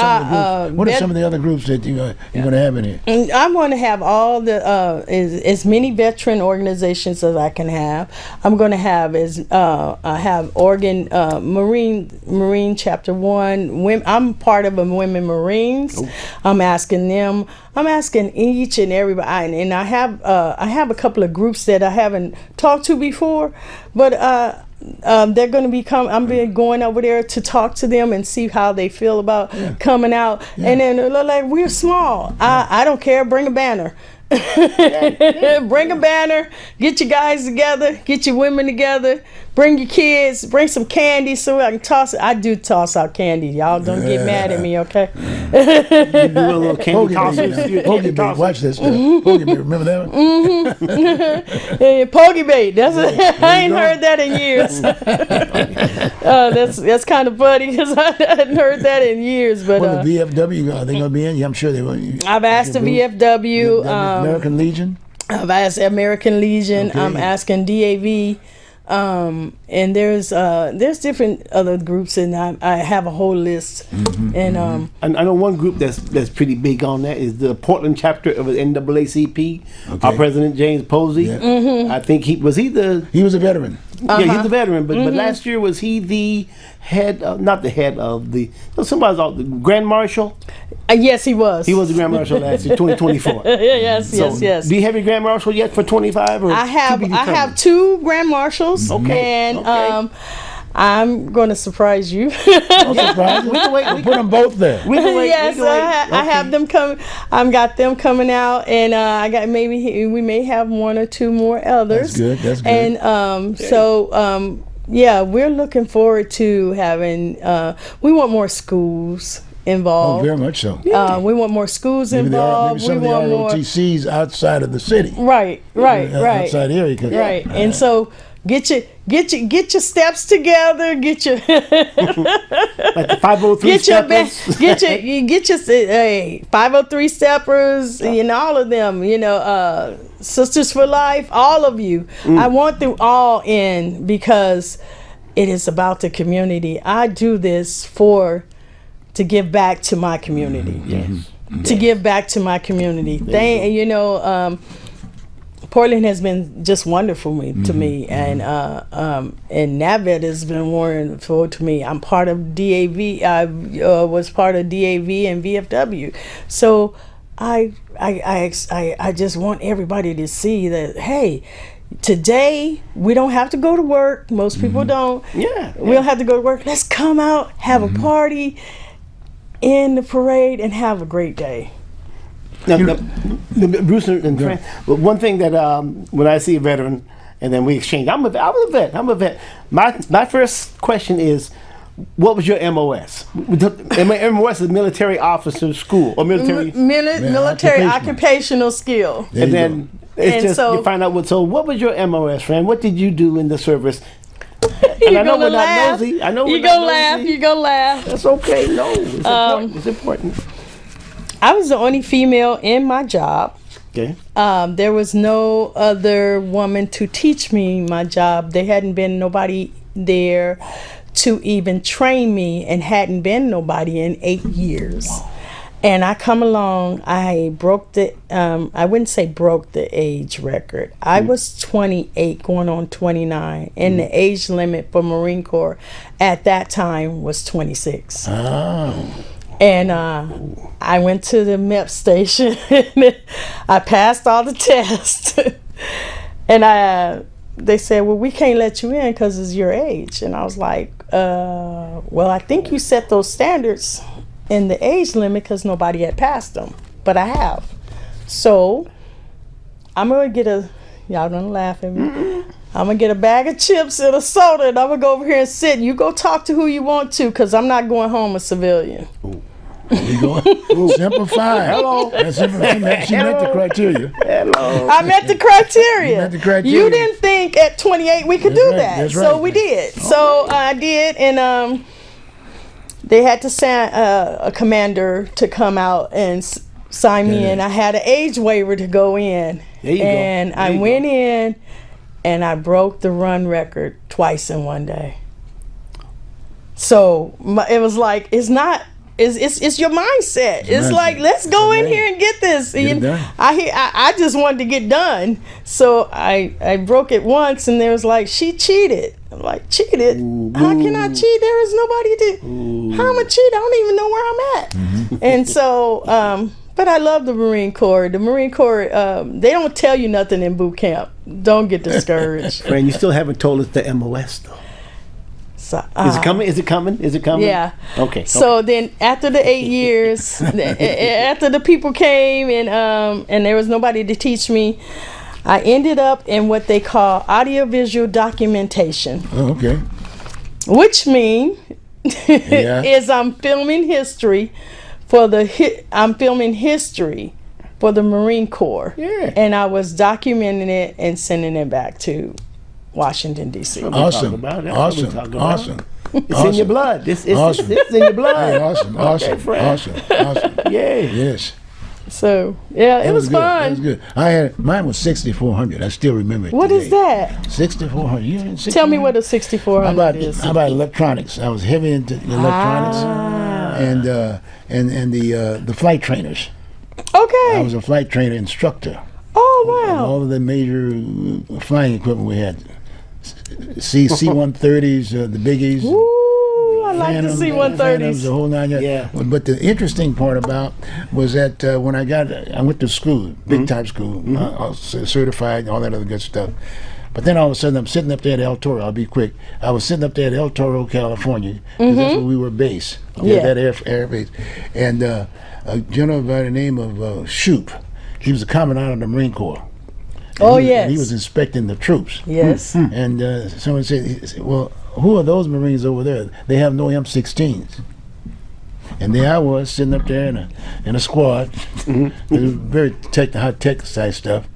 groups? What are some of the other groups that you're going to have in here? I'm going to have all the as many veteran organizations as I can have. I'm going to have I have Oregon Marine Chapter 1. I'm part of a Women Marines. I'm asking each and everybody, and I have a couple of groups that I haven't talked to before, but they're going to be I'm going over there to talk to them and see how they feel about coming out. And then they're like, we're small. I don't care. Bring a banner. Bring a banner, get your guys together, get your women together, bring your kids, bring some candy so I can toss it. I do toss out candy. Y'all don't get mad at me, okay? You do a little candy Pokey bait. Watch this stuff. Pokey bait. Remember that one? Pokey bait. I ain't heard that in years. That's kind of funny because I hadn't heard that in years. But the VFW, are they going to be in? Yeah, I'm sure they will. I've asked the VFW. American Legion? I've asked American Legion. Okay. I'm asking DAV. And there's different other groups, and I have a whole list. And I know one group that's pretty big on that is the Portland chapter of the NAACP. Okay. Our president James Posey. Yeah. I think he was a veteran. Yeah, he's a veteran. But last year was he the head? Not the head of the the Grand Marshal. yes, he was. He was the Grand Marshal last year, 2024. yes. Do you have your Grand Marshal yet for 25? Or I have 2 Grand Marshals. Okay. And I'm going to surprise you. We put them both there. Yes, I have them come. I've got them coming out, and I got we may have 1 or 2 more others. That's good. And yeah, we're looking forward to having. We want more schools involved. Oh, very much so. We want more schools involved. Maybe some we want of the more ROTCs outside of the city. Right. Outside area. Right. And so get your steps together. Get your like the 503 steppers. Get your 503 steppers. And all of them. Sisters for Life. All of you. I want them all in because it is about the community. I do this to give back to my community. To give back to my community. Portland has been just wonderful to me, and NAVET has been wonderful to me. I'm part of DAV. I was part of DAV and VFW, so I just want everybody to see that. Hey, today we don't have to go to work. Most people don't. We don't have to go to work. Let's come out, have a party in the parade, and have a great day. Now, Bruce and Fran, but one thing that when I see a veteran and then we exchange, I'm a vet. My first question is, what was your MOS? MOS is military officer school or military occupational skill. And then you find out what. So what was your MOS, Fran? What did you do in the service? And I know we're not nosy. I know you're gonna laugh. That's okay. No, it's important. I was the only female in my job. Okay. There was no other woman to teach me my job. There hadn't been nobody there to even train me, and hadn't been nobody in 8 years. Wow. And I come along, I broke I wouldn't say broke the age record. I was 28 going on 29, and the age limit for Marine Corps at that time was 26. Oh. And I went to the MEP station. I passed all the tests. And they said, well, we can't let you in because it's your age. And I was like, well, I think you set those standards in the age limit because nobody had passed them. But I have. So I'm going to get y'all don't laugh at me. I'm going to get a bag of chips and a soda, and I'm going to go over here and sit. You go talk to who you want to, because I'm not going home a civilian. Ooh. You go simplify. Hello. She met the criteria. Hello. I met the criteria. You met the criteria. You didn't think at 28 we could That's do right, that. that's So right. we did. So I did, and they had to send a commander to come out and sign me in. I had an age waiver to go in. There you go. And There I you went in, and I broke the run record twice in one day. So it was like, it's your mindset. It's like, let's go in here and get this. Get it done. I just wanted to get done. So I broke it once, and there was like, she cheated. I'm like, cheated? How can I cheat? There is nobody to. How am I cheat? I don't even know where I'm at. And so, but I love the Marine Corps. The Marine Corps, they don't tell you nothing in boot camp. Don't get discouraged. Friend, you still haven't told us the MOS though. So, Is it coming? Is it coming? Is it coming? Yeah. Okay. So then, after the 8 years, after the people came and there was nobody to teach me, I ended up in what they call audiovisual documentation, Oh, okay. which means Yeah. is I'm filming history for the Marine Corps. Yeah. And I was documenting it and sending it back to Washington D.C. Awesome. about it. That's what we Awesome. talking about. Awesome. It's in your blood. It's Awesome. in your blood. Hey, awesome. Awesome. friend. Awesome. Yeah. Yes. So yeah, it was good. That fun. was good. Mine was 6400. I still remember it. What today. is that? 6400. You in 6400? Tell me what a 6400 is. How about electronics? I was heavy into electronics and the flight trainers. I Okay. was a flight trainer instructor. Oh wow. All of the major flying equipment we had. C-130s, the biggies. Ooh, I like the Phantoms, C-130s. the whole 9 yards. Yeah. But the interesting part about was that when I went to school, big time school, I was certified and all that other good stuff. But then all of a sudden, I'm sitting up there at El Toro. I'll be quick. I was sitting up there at El Toro, California, because that's where we were based. Yeah. That air base. And a general by the name of Shoup, he was a commandant of the Marine Corps. Oh And yes. he was inspecting the troops. Yes. And someone said, well, who are those Marines over there? They have no M16s. And there I was sitting up there in a squad. It was very high-tech side stuff.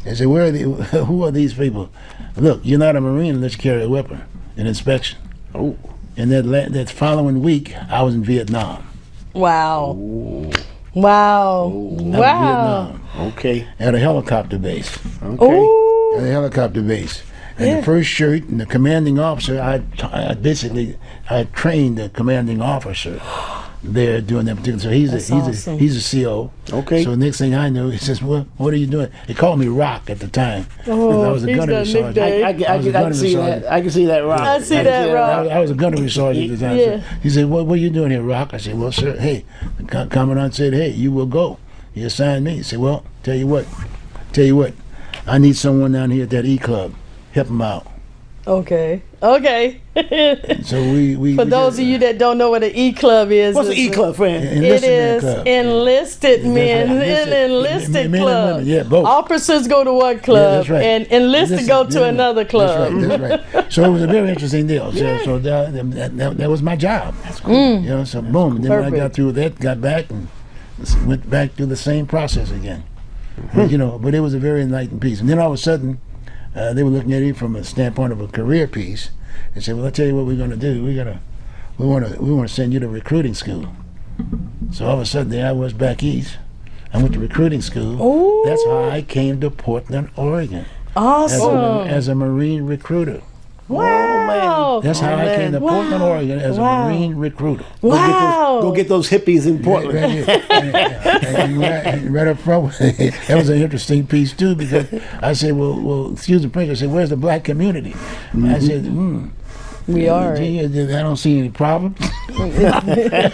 And said, who are these people? Look, you're not a Marine unless you carry a weapon, an inspection. Oh. And that following week, I was in Vietnam. Wow. Wow. I was in Wow. Vietnam Okay. at a helicopter base. Okay. Ooh. At a helicopter base. And Yeah. the first shirt and the commanding officer, I trained the commanding officer there doing that particular. So That's awesome. he's a CO. Okay. So next thing I know, he says, "Well, what are you doing?" They called me Rock at the time. 'Cause I was a he's gunnery got a sergeant. nickname. I was a can gunnery see sergeant. that. I can see that, Rock. I see can that, Rock. I was a gunnery sergeant at the time. Yeah. So he said, what are you doing here, Rock? I said, well, sir, hey, the commandant said, hey, you will go. He assigned me. He said, well, tell you what, I need someone down here at that E Club. Help him out. Okay. Okay. So we For those of you that don't know what an E Club is, What's the it's E Club, friend? It Enlisted men is club. enlisted men, right. an enlisted Men and club. women, yeah, both. Officers go to one club, Yeah, that's right. and enlisted go to yeah, another club. That's right. So it was a very interesting deal. So that was my job. That's cool. You know, so boom. Then when I got Perfect. through that, got back and went back through the same process again. But, you know, but it was a very enlightened piece. And then all of a sudden, they were looking at it from a standpoint of a career piece, and said, "Well, I'll tell you what we're going to do. We want to send you to recruiting school." So all of a sudden, there I was back east. I went to recruiting school. Ooh. That's how I came to Portland, Oregon, Awesome. as a Marine recruiter. Wow. That's how I came to Wow. Portland, Oregon, as Wow. a Marine recruiter. Wow. Go get those hippies in Portland. Right here. and right up front, that was an interesting piece too, because I said, well, excuse the Prince. I said, where's the black community? I said, We are. gee, I don't see any problems.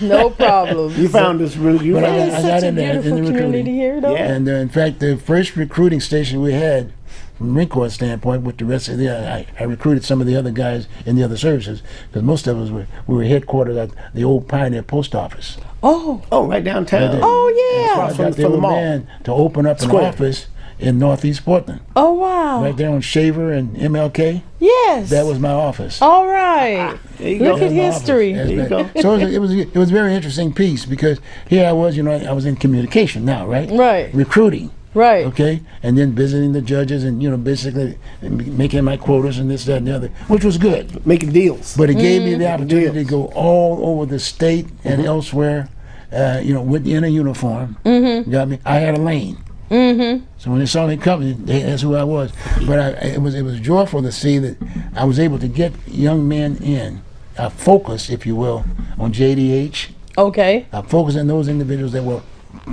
No problem. You found this really. You But found It's I such got a in there in beautiful the recruiting. community here, though. Yeah. And in fact, the first recruiting station we had, from a Marine Corps standpoint, with the rest of I recruited some of the other guys in the other services, because most of us we were headquartered at the old Pioneer Post Office. Oh. Oh, right downtown. Oh yeah. I From got the the old mall. man to open up Square. an office in Northeast Portland, Oh wow. right there on Shaver and MLK. Yes. That was my office. All right. There you Look go. at history. That's There you right. go. So it was a very interesting piece because here I was, I was in communication now, right? Right. Recruiting. Right. Okay, and then visiting the judges and basically making my quotas and this, that, and the other, which was good. Making deals. But it gave me the opportunity to go all over the state and elsewhere, in a uniform. You got me? I had a lane. So when they saw me coming, that's who I was. But it was joyful to see that I was able to get young men in. I focused, if you will, on JDH. Okay. I focused on those individuals that were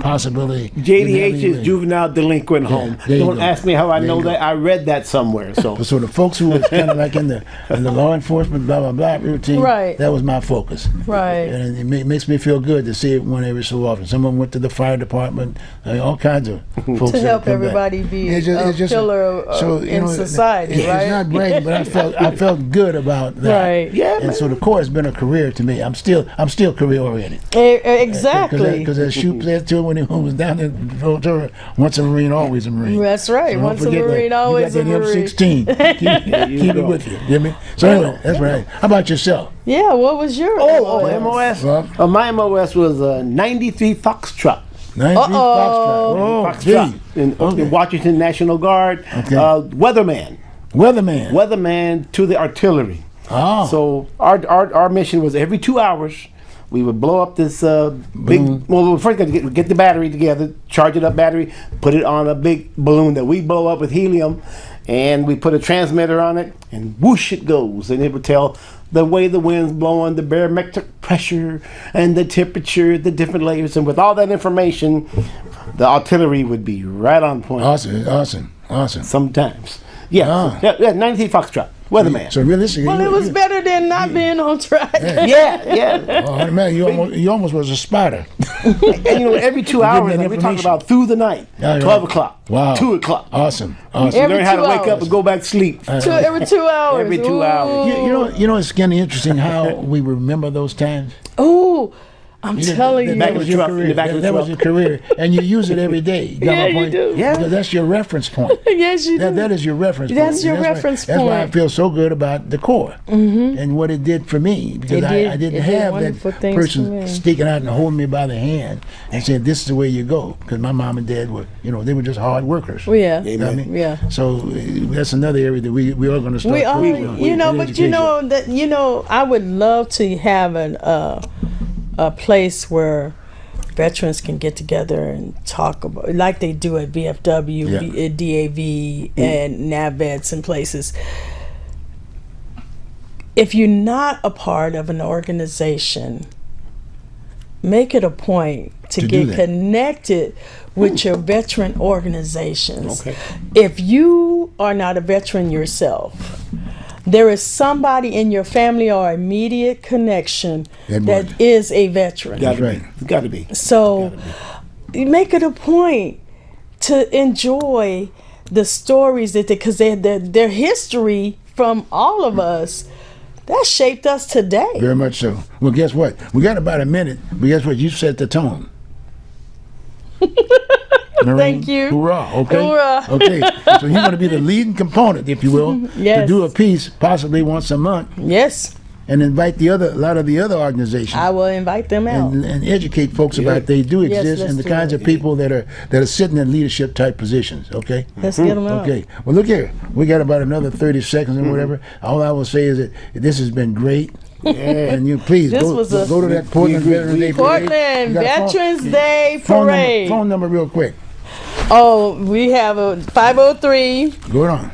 possibility. JDH is juvenile delinquent home. there you Don't go. ask me how I There know you go. that. I read that somewhere. So So the folks who was kind of like in the law enforcement blah blah blah routine, Right. that was my focus. Right. And it makes me feel good to see it one every so often. Some of them went to the fire department, all kinds of folks To that help come everybody back. be It's just- a pillar in society, it's right? not bragging, but I felt good about that. Right. Yeah, And man. so the Corps has been a career to me. I'm still career oriented. Exactly. Because as Shoop said to it when he was down there, once a Marine, always a Marine. That's right. So don't Once a forget that. Marine, always a You got that Marine. M16. Keep it with you. Get me? So anyway, that's right. How about yourself? Yeah. What was your? MOS. Well, My MOS was a 93 Foxtrot. 93 Foxtrot. Oh, Foxtrot gee. in Washington National Guard. Okay. Weatherman. Weatherman. Weatherman to the artillery. Oh. So our mission was every 2 hours we would blow up this big. Well, we first got to get the battery together, charge it up battery, put it on a big balloon that we blow up with helium, and we put a transmitter on it, and whoosh it goes, and it would tell the way the wind's blowing, the barometric pressure, and the temperature, the different layers, and with all that information, the artillery would be right on point. Awesome. Sometimes, yeah, Ah. yeah, 93 Foxtrot, Weatherman. So realistically, Well, it was better than not being on track. yeah. Oh, man, you almost was a spotter. And every 2 hours, that like we're talking information. about through the night, Yeah, 12 yeah. o'clock, Wow. 2 o'clock. Awesome. You Every learn how to 2 wake up hours. and go back to sleep. Every 2 hours. Every 2 hours. You know, it's kind of interesting how we remember those times. Ooh, I'm telling you. back That of was the your truck, career. in the back of the That was truck. your career, and you use it every day. You got Yeah, my you point? do. Yeah. Because that's your reference point. Yes, you do. That is your reference point. That's your And reference That's why I point. feel so good about the Corps and what it did for me. Because I It didn't did have wonderful that things for person me. sticking out and holding me by the hand and saying, this is the way you go. Because my mom and dad were, they were just hard workers. Well, yeah. You know what I mean? Yeah. So that's another area that we are going to start. We are, focusing on. but I would love to have a place where veterans can get together and talk about, like they do at VFW, Yeah. DAV, and NAVVETS and places. If you're not a part of an organization, make it a point to To do get that. connected with your veteran organizations. Okay. If you are not a veteran yourself, there is somebody in your family or immediate connection That that would. is a veteran. That's right. It's got to be. So make it a point to enjoy the stories because their history from all of us that shaped us today. Very much so. Well, guess what? We got about a minute, but guess what? You set the tone. Marine, Thank you. Hoorah, okay? Hoorah. Okay, so you're going to be the leading component, if you will, to Yes. do a piece possibly once a month Yes, and invite a lot of the other organizations I will invite them out. and educate folks about they do Yes, exist let's and the do kinds it. of people that are sitting in leadership type positions, okay? Let's get them out. Okay. Well, look here. We got about another 30 seconds or whatever. All I will say is that this has been great. And you please This go was a- to that Portland Veterans Day parade. Portland You got a phone- Veterans Day phone Parade. phone number real quick. Oh, we have a 503 Go on.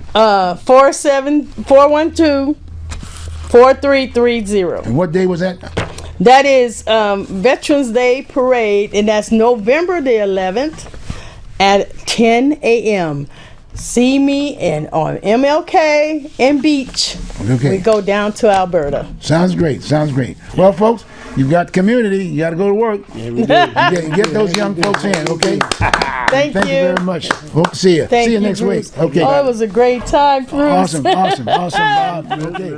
412 4330. And what day was that? That is Veterans Day Parade, and that's November the 11th at 10 a.m. See me on MLK and Beach. Okay. We go down to Alberta. Sounds great. Well, folks, you've got community. You got to go to work. Get those young folks in, okay? Thank Thank you very much. Hope to see you. Thank See you next Bruce. week. Okay. Oh, it was a great time, Bruce. Awesome. Bob. Okay.